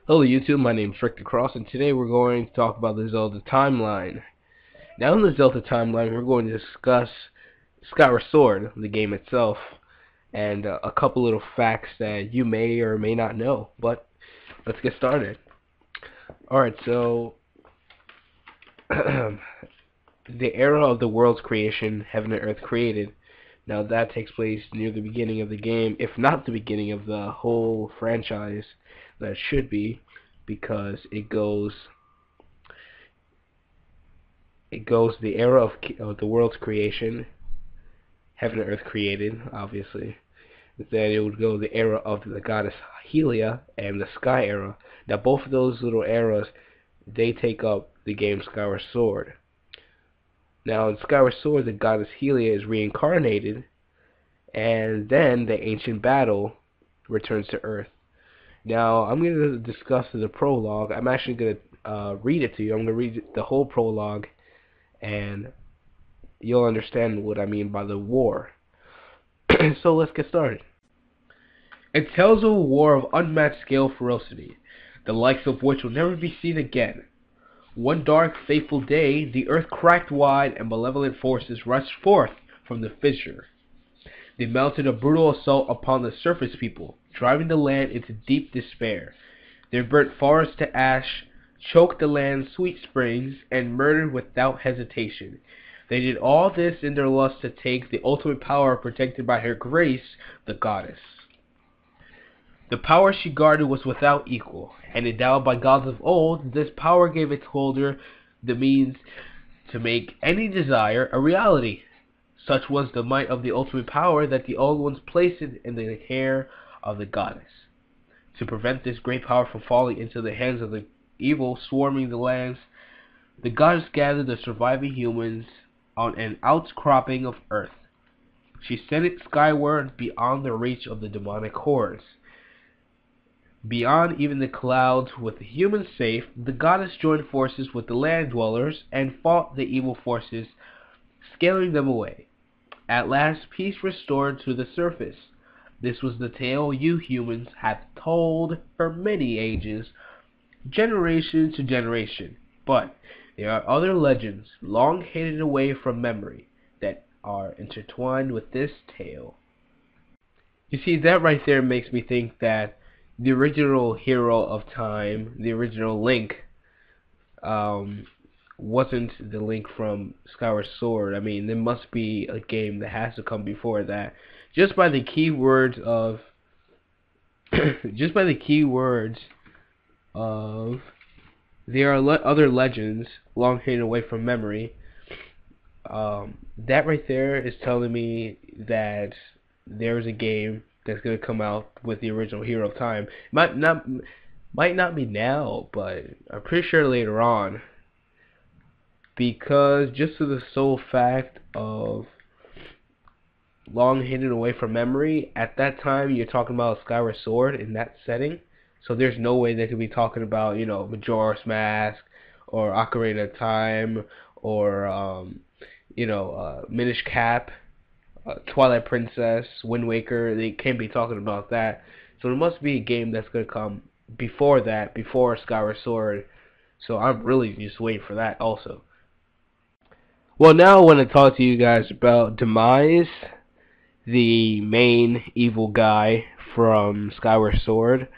Hello YouTube, my name is Rick the Cross, and today we're going to talk about the Zelda timeline. Now in the Zelda timeline, we're going to discuss Skyward Sword, the game itself, and a couple little facts that you may or may not know. But let's get started. Alright, so the era of the world's creation, heaven and earth created. Now that takes place near the beginning of the game, if not the beginning of the whole franchise. That should be, because it goes the era of the world's creation, heaven and earth created, obviously. Then it would go the era of the goddess Helia and the sky era. Now both of those little eras, they take up the game Skyward Sword. Now in Skyward Sword, the goddess Helia is reincarnated, and then the ancient battle returns to Earth. Now, I'm going to discuss the prologue. I'm actually going to read it to you. I'm going to read the whole prologue, and you'll understand what I mean by the war. So let's get started. It tells of a war of unmatched scale ferocity, the likes of which will never be seen again. One dark, fateful day, the earth cracked wide, and malevolent forces rushed forth from the fissure. They mounted a brutal assault upon the surface people, driving the land into deep despair. They burnt forests to ash, choked the land's sweet springs, and murdered without hesitation. They did all this in their lust to take the ultimate power protected by her grace, the goddess. The power she guarded was without equal, and endowed by gods of old, this power gave its holder the means to make any desire a reality. Such was the might of the ultimate power that the old ones placed it in the care of the goddess. To prevent this great power from falling into the hands of the evil swarming the lands, the goddess gathered the surviving humans on an outcropping of earth. She sent it skyward beyond the reach of the demonic hordes. Beyond even the clouds, with the humans safe, the goddess joined forces with the land dwellers and fought the evil forces, scaling them away. At last, peace restored to the surface. This was the tale you humans have told for many ages, generation to generation. But there are other legends, long hidden away from memory, that are intertwined with this tale. You see, that right there makes me think that the original hero of time, the original Link, wasn't the Link from Skyward Sword. I mean, there must be a game that has to come before that. Just by the keywords of there are other legends long hidden away from memory. That right there is telling me that there's a game that's gonna come out with the original hero of time. Might not be now, but I'm pretty sure later on. Because just to the sole fact of long hidden away from memory, at that time you're talking about Skyward Sword in that setting, so there's no way they could be talking about, Majora's Mask or Ocarina of Time or Minish Cap, Twilight Princess, Wind Waker. They can't be talking about that, so there must be a game that's gonna come before that, before Skyward Sword. So I'm really just waiting for that also. Well, now I want to talk to you guys about Demise, the main evil guy from Skyward Sword.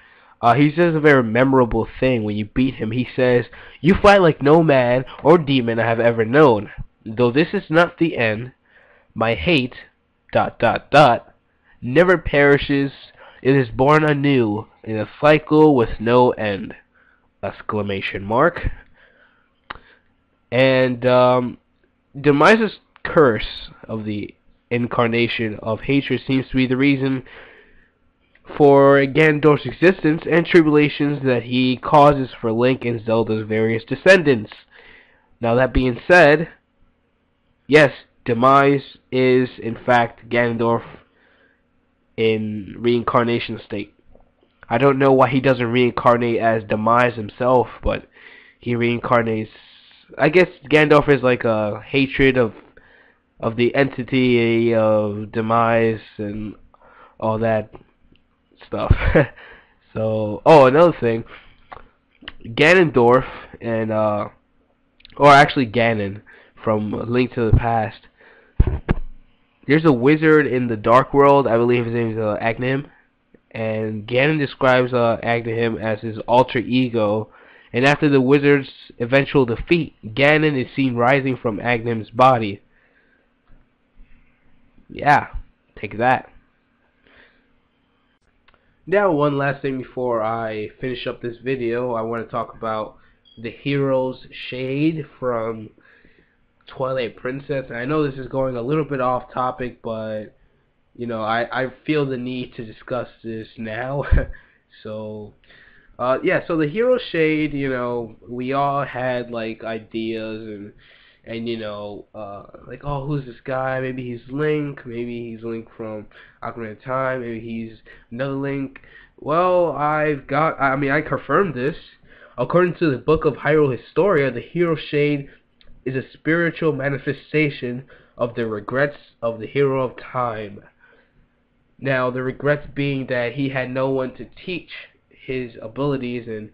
He says a very memorable thing when you beat him. He says, "You fight like no man or demon I have ever known. Though this is not the end, my hate, ... never perishes. It is born anew in a cycle with no end!" Exclamation mark. And Demise's curse of the incarnation of hatred seems to be the reason for Ganondorf's existence and tribulations that he causes for Link and Zelda's various descendants. Now that being said, yes, Demise is in fact Ganondorf in reincarnation state. I don't know why he doesn't reincarnate as Demise himself, but he reincarnates. I guess Gandalf is like a hatred of the entity of Demise and all that stuff. So, another thing, Ganondorf and or actually Ganon from Link to the Past. There's a wizard in the Dark World. I believe his name is Agnim, and Ganon describes Agnim as his alter ego. And after the wizard's eventual defeat, Ganon is seen rising from Agnim's body. Yeah, take that. Now, one last thing before I finish up this video, I want to talk about the hero's shade from Twilight Princess. And I know this is going a little bit off topic, but you know, I feel the need to discuss this now. So yeah, so the hero shade, you know, we all had like ideas and you know, like, oh, who's this guy? Maybe he's Link, maybe he's Link from Ocarina of Time, maybe he's another Link. Well, I confirmed this. According to the book of Hyrule Historia, the hero shade is a spiritual manifestation of the regrets of the hero of time. Now, the regrets being that he had no one to teach his abilities, and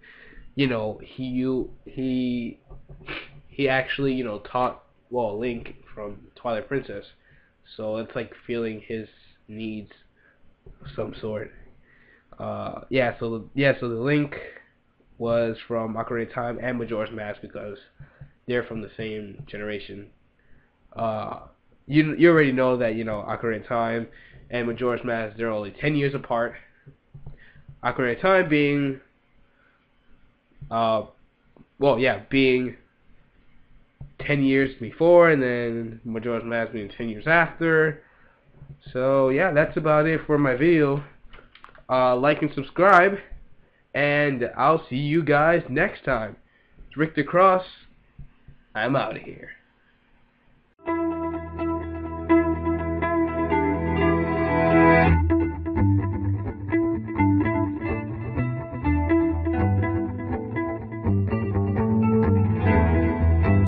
you know, he actually, you know, taught, well, Link from Twilight Princess. So it's like feeling his needs of some sort. Yeah, so the Link was from Ocarina of Time and Majora's Mask because they're from the same generation. You already know that, you know, Ocarina of Time and Majora's Mask, they're only 10 years apart. Ocarina of Time being being 10 years before, and then Majora's Mask being 10 years after. So yeah, that's about it for my video. Like and subscribe, and I'll see you guys next time. It's Rick the Cross. I'm out of here.